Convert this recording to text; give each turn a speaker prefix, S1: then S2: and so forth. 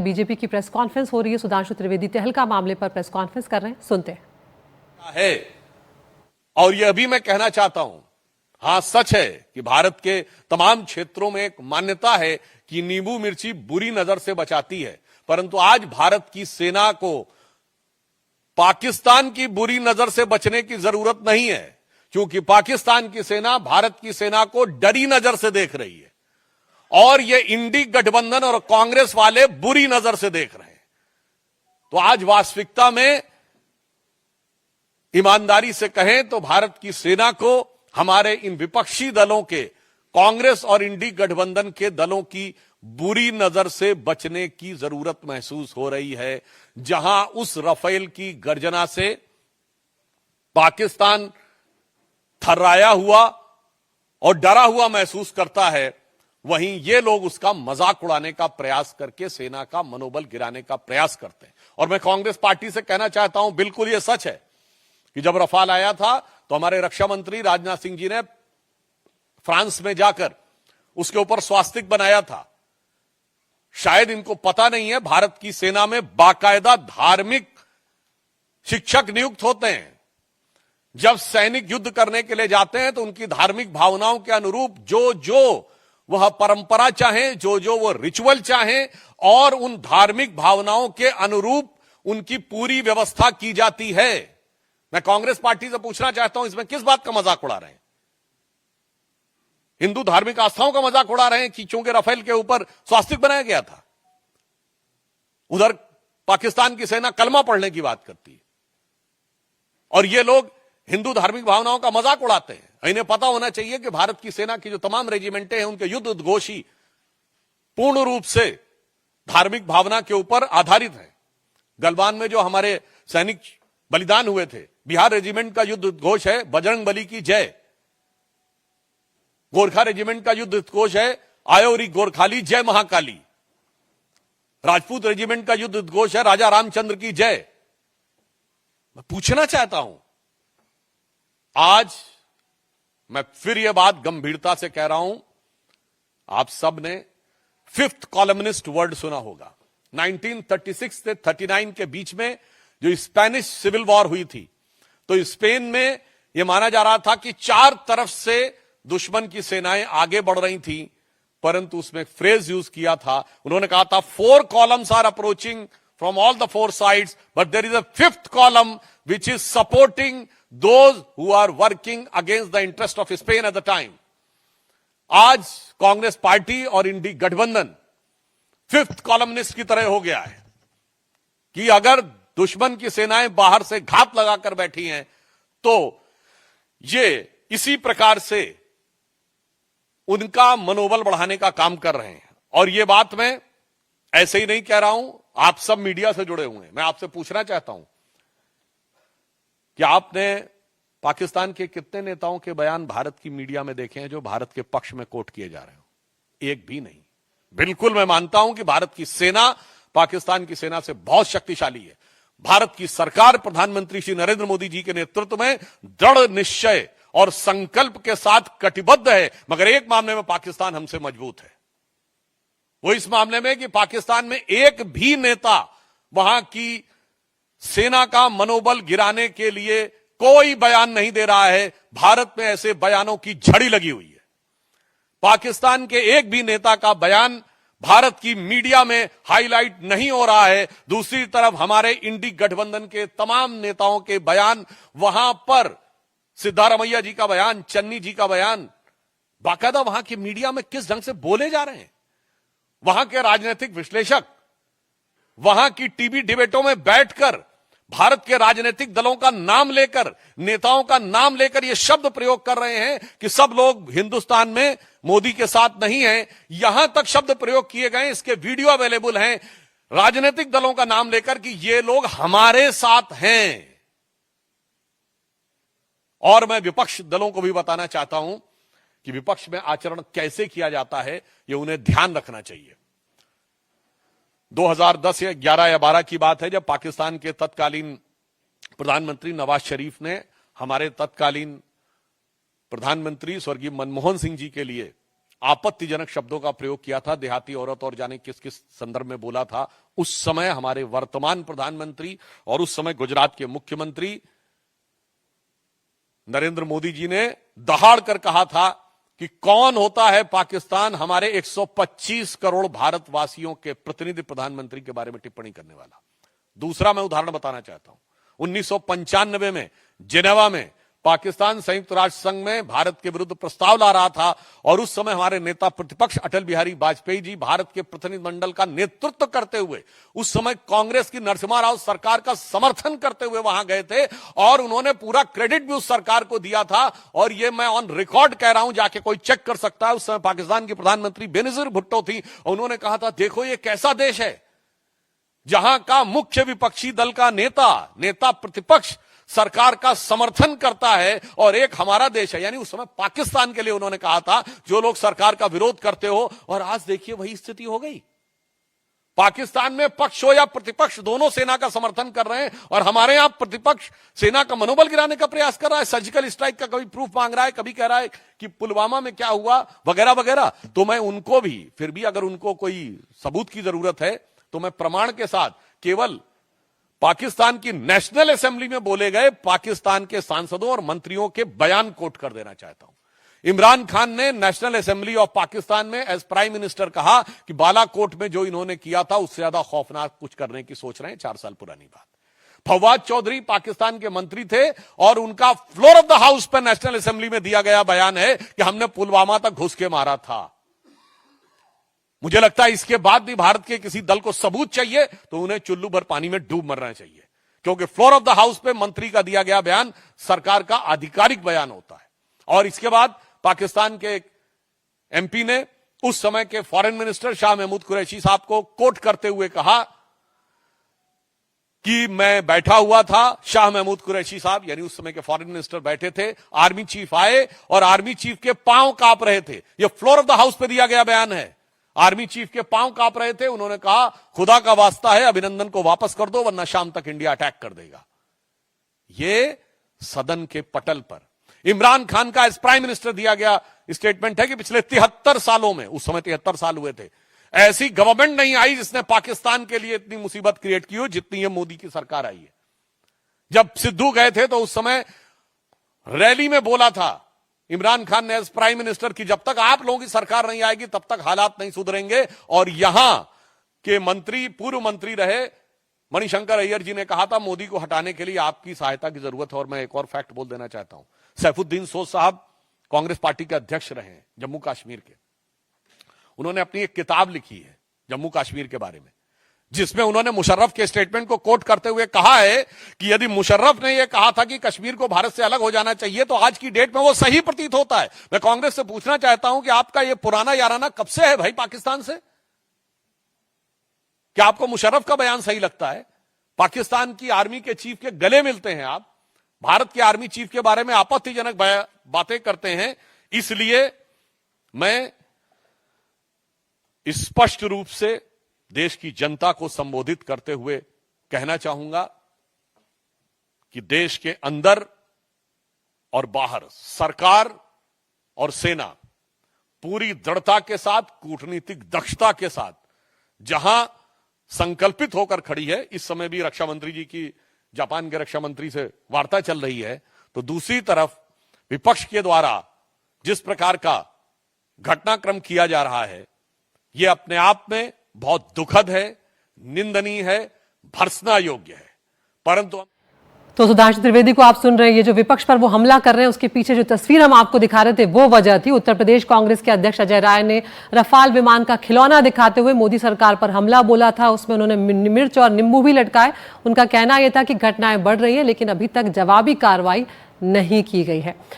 S1: BJP की press conference हो रही है। सुधांशु त्रिवेदी तहलका मामले पर प्रेस कॉन्फ्रेंस कर रहे हैं, सुनते हैं।
S2: है और यह भी मैं कहना चाहता हूं, हां सच है कि भारत के तमाम क्षेत्रों में एक मान्यता है कि नींबू मिर्ची बुरी नजर से बचाती है, परंतु आज भारत की सेना को पाकिस्तान की बुरी नजर से बचने की जरूरत नहीं है, क्योंकि पाकिस्तान की सेना भारत की सेना को डरी नजर से देख रही है और ये इंडी गठबंधन और कांग्रेस वाले बुरी नजर से देख रहे हैं। तो आज वास्तविकता में ईमानदारी से कहें तो भारत की सेना को हमारे इन विपक्षी दलों के, कांग्रेस और इंडी गठबंधन के दलों की बुरी नजर से बचने की जरूरत महसूस हो रही है, जहां उस राफेल की गर्जना से पाकिस्तान थर्राया हुआ और डरा हुआ महसूस करता है, वहीं ये लोग उसका मजाक उड़ाने का प्रयास करके सेना का मनोबल गिराने का प्रयास करते हैं। और मैं कांग्रेस पार्टी से कहना चाहता हूं, बिल्कुल यह सच है कि जब रफाल आया था तो हमारे रक्षा मंत्री राजनाथ सिंह जी ने फ्रांस में जाकर उसके ऊपर स्वास्तिक बनाया था। शायद इनको पता नहीं है, भारत की सेना में बाकायदा धार्मिक शिक्षक नियुक्त होते हैं। जब सैनिक युद्ध करने के लिए जाते हैं तो उनकी धार्मिक भावनाओं के अनुरूप जो वह परंपरा चाहे, जो वो रिचुअल चाहे, और उन धार्मिक भावनाओं के अनुरूप उनकी पूरी व्यवस्था की जाती है। मैं कांग्रेस पार्टी से पूछना चाहता हूं, इसमें किस बात का मजाक उड़ा रहे हैं? हिंदू धार्मिक आस्थाओं का मजाक उड़ा रहे हैं कि चूंकि राफेल के ऊपर स्वास्तिक बनाया गया था। उधर पाकिस्तान की सेना कलमा पढ़ने की बात करती है और ये लोग हिंदू धार्मिक भावनाओं का मजाक उड़ाते हैं। इन्हें पता होना चाहिए कि भारत की सेना की जो तमाम रेजिमेंटें हैं, उनके युद्ध उद्घोष ही पूर्ण रूप से धार्मिक भावना के ऊपर आधारित है। गलवान में जो हमारे सैनिक बलिदान हुए थे, बिहार रेजिमेंट का युद्ध उद्घोष है बजरंग बली की जय। गोरखा रेजिमेंट का युद्ध उद्घोष है आयोरी गोरखाली जय महाकाली। राजपूत रेजिमेंट का युद्ध उद्घोष है राजा रामचंद्र की जय। मैं पूछना चाहता हूं, आज मैं फिर यह बात गंभीरता से कह रहा हूं, आप सब ने फिफ्थ कॉलमनिस्ट वर्ड सुना होगा। 1936 से 39 के बीच में जो स्पेनिश सिविल वॉर हुई थी, तो स्पेन में यह माना जा रहा था कि चार तरफ से दुश्मन की सेनाएं आगे बढ़ रही थी, परंतु उसमें फ्रेज यूज किया था, उन्होंने कहा था 4 columns are approaching from all the 4 sides, but there is a 5th column which is supporting those who are working against the interest of Spain at the time. आज कांग्रेस पार्टी और इंडी गठबंधन 5th columnist की तरह हो गया है कि अगर दुश्मन की सेनाएं बाहर से घात लगाकर बैठी हैं तो ये इसी प्रकार से उनका मनोबल बढ़ाने का काम कर रहे हैं। और ये बात मैं ऐसे ही नहीं कह रहा हूं, आप सब मीडिया से जुड़े हुए हैं। मैं आपसे पूछना चाहता हूं कि आपने पाकिस्तान के कितने नेताओं के बयान भारत की मीडिया में देखे हैं जो भारत के पक्ष में कोट किए जा रहे हो? एक भी नहीं। बिल्कुल मैं मानता हूं कि भारत की सेना पाकिस्तान की सेना से बहुत शक्तिशाली है। भारत की सरकार प्रधानमंत्री श्री नरेंद्र मोदी जी के नेतृत्व में दृढ़ निश्चय और संकल्प के साथ कटिबद्ध है, मगर एक मामले में पाकिस्तान हमसे मजबूत है। वो इस मामले में कि पाकिस्तान में एक भी नेता वहां की सेना का मनोबल गिराने के लिए कोई बयान नहीं दे रहा है। भारत में ऐसे बयानों की झड़ी लगी हुई है। पाकिस्तान के एक भी नेता का बयान भारत की मीडिया में हाईलाइट नहीं हो रहा है। दूसरी तरफ हमारे इंडी गठबंधन के तमाम नेताओं के बयान, वहां पर सिद्धारमैया जी का बयान, चन्नी जी का बयान, बाकायदा वहां की मीडिया में किस ढंग से बोले जा रहे हैं। वहां के राजनीतिक विश्लेषक वहां की टीवी डिबेटों में बैठकर भारत के राजनीतिक दलों का नाम लेकर, नेताओं का नाम लेकर यह शब्द प्रयोग कर रहे हैं कि सब लोग हिंदुस्तान में मोदी के साथ नहीं हैं। यहां तक शब्द प्रयोग किए गए, इसके वीडियो अवेलेबल हैं, राजनीतिक दलों का नाम लेकर कि ये लोग हमारे साथ हैं। और मैं विपक्ष दलों को भी बताना चाहता हूं कि विपक्ष में आचरण कैसे किया जाता है, यह उन्हें ध्यान रखना चाहिए। 2010 या 11 या 12 की बात है, जब पाकिस्तान के तत्कालीन प्रधानमंत्री नवाज शरीफ ने हमारे तत्कालीन प्रधानमंत्री स्वर्गीय मनमोहन सिंह जी के लिए आपत्तिजनक शब्दों का प्रयोग किया था, देहाती औरत और जाने किस किस संदर्भ में बोला था। उस समय हमारे वर्तमान प्रधानमंत्री और उस समय गुजरात के मुख्यमंत्री नरेंद्र मोदी जी ने दहाड़ कर कहा था कि कौन होता है पाकिस्तान हमारे 125 करोड़ भारतवासियों के प्रतिनिधि प्रधानमंत्री के बारे में टिप्पणी करने वाला। दूसरा मैं उदाहरण बताना चाहता हूं, 1995 में जिनेवा में पाकिस्तान संयुक्त राष्ट्र संघ में भारत के विरुद्ध प्रस्ताव ला रहा था और उस समय हमारे नेता प्रतिपक्ष अटल बिहारी वाजपेयी जी भारत के प्रतिनिधिमंडल का नेतृत्व करते हुए उस समय कांग्रेस की नरसिम्हा राव सरकार का समर्थन करते हुए वहां गए थे और उन्होंने पूरा क्रेडिट भी उस सरकार को दिया था। और ये मैं ऑन रिकॉर्ड कह रहा हूं, जाके कोई चेक कर सकता है। उस समय पाकिस्तान की प्रधानमंत्री बेनजीर भुट्टो थी और उन्होंने कहा था, देखो ये कैसा देश है जहां का मुख्य विपक्षी दल का नेता प्रतिपक्ष सरकार का समर्थन करता है और एक हमारा देश है। यानी उस समय पाकिस्तान के लिए उन्होंने कहा था, जो लोग सरकार का विरोध करते हो। और आज देखिए वही स्थिति हो गई। पाकिस्तान में पक्ष हो या प्रतिपक्ष दोनों सेना का समर्थन कर रहे हैं और हमारे यहां प्रतिपक्ष सेना का मनोबल गिराने का प्रयास कर रहा है। सर्जिकल स्ट्राइक का कभी प्रूफ मांग रहा है, कभी कह रहा है कि पुलवामा में क्या हुआ वगैरह वगैरह। तो मैं उनको भी, फिर भी अगर उनको कोई सबूत की जरूरत है तो मैं प्रमाण के साथ केवल पाकिस्तान की नेशनल असेंबली में बोले गए पाकिस्तान के सांसदों और मंत्रियों के बयान कोट कर देना चाहता हूं। इमरान खान ने नेशनल असेंबली ऑफ पाकिस्तान में एज प्राइम मिनिस्टर कहा कि बालाकोट में जो इन्होंने किया था उससे ज्यादा खौफनाक कुछ करने की सोच रहे हैं। 4 साल पुरानी बात। फवाद चौधरी पाकिस्तान के मंत्री थे और उनका फ्लोर ऑफ द हाउस पर नेशनल असेंबली में दिया गया बयान है कि हमने पुलवामा तक घुस के मारा था। मुझे लगता है इसके बाद भी भारत के किसी दल को सबूत चाहिए तो उन्हें चुल्लू भर पानी में डूब मरना चाहिए, क्योंकि फ्लोर ऑफ द हाउस पे मंत्री का दिया गया बयान सरकार का आधिकारिक बयान होता है। और इसके बाद पाकिस्तान के एक एमपी ने उस समय के फॉरेन मिनिस्टर शाह महमूद कुरैशी साहब को कोट करते हुए कहा कि मैं बैठा हुआ था, शाह महमूद कुरैशी साहब यानी उस समय के फॉरेन मिनिस्टर बैठे थे, आर्मी चीफ आए और आर्मी चीफ के पांव कांप रहे थे। यह फ्लोर ऑफ द हाउस पे दिया गया बयान है। आर्मी चीफ के पांव कांप रहे थे। उन्होंने कहा, खुदा का वास्ता है अभिनंदन को वापस कर दो वरना शाम तक इंडिया अटैक कर देगा। यह सदन के पटल पर इमरान खान का एज प्राइम मिनिस्टर दिया गया स्टेटमेंट है कि पिछले 73 सालों में, उस समय 73 साल हुए थे, ऐसी गवर्नमेंट नहीं आई जिसने पाकिस्तान के लिए इतनी मुसीबत क्रिएट की हो जितनी ये मोदी की सरकार आई है। जब सिद्धू गए थे तो उस समय रैली में बोला था इमरान खान ने एज प्राइम मिनिस्टर की जब तक आप लोगों की सरकार नहीं आएगी तब तक हालात नहीं सुधरेंगे। और यहां के मंत्री, पूर्व मंत्री रहे मणिशंकर अय्यर जी ने कहा था मोदी को हटाने के लिए आपकी सहायता की जरूरत है। और मैं एक और फैक्ट बोल देना चाहता हूं, सैफुद्दीन सोज साहब कांग्रेस पार्टी के अध्यक्ष रहे हैं जम्मू कश्मीर के। उन्होंने अपनी एक किताब लिखी है जम्मू कश्मीर के बारे में, जिसमें उन्होंने मुशर्रफ के स्टेटमेंट को कोट करते हुए कहा है कि यदि मुशर्रफ ने यह कहा था कि कश्मीर को भारत से अलग हो जाना चाहिए तो आज की डेट में वो सही प्रतीत होता है। मैं कांग्रेस से पूछना चाहता हूं कि आपका यह पुराना याराना कब से है भाई पाकिस्तान से? क्या आपको मुशर्रफ का बयान सही लगता है? पाकिस्तान की आर्मी के चीफ के गले मिलते हैं आप, भारत के आर्मी चीफ के बारे में आपत्तिजनक बातें करते हैं। इसलिए मैं स्पष्ट रूप से देश की जनता को संबोधित करते हुए कहना चाहूंगा कि देश के अंदर और बाहर सरकार और सेना पूरी दृढ़ता के साथ, कूटनीतिक दक्षता के साथ जहां संकल्पित होकर खड़ी है। इस समय भी रक्षा मंत्री जी की जापान के रक्षा मंत्री से वार्ता चल रही है, तो दूसरी तरफ विपक्ष के द्वारा जिस प्रकार का घटनाक्रम किया जा रहा है यह अपने आप में बहुत दुखद है, निंदनीय है, भर्त्सना योग्य है। परंतु
S1: तो सुधांशु त्रिवेदी को आप सुन रहे हैं, ये जो विपक्ष पर वो हमला कर रहे हैं उसके पीछे जो तस्वीर हम आपको दिखा रहे थे वो वजह थी। उत्तर प्रदेश कांग्रेस के अध्यक्ष अजय राय ने रफाल विमान का खिलौना दिखाते हुए मोदी सरकार पर हमला बोला था। उसमें उन्होंने मिर्च और नींबू भी लटकाए। उनका कहना यह था कि घटनाएं बढ़ रही हैं लेकिन अभी तक जवाबी कार्रवाई नहीं की गई है।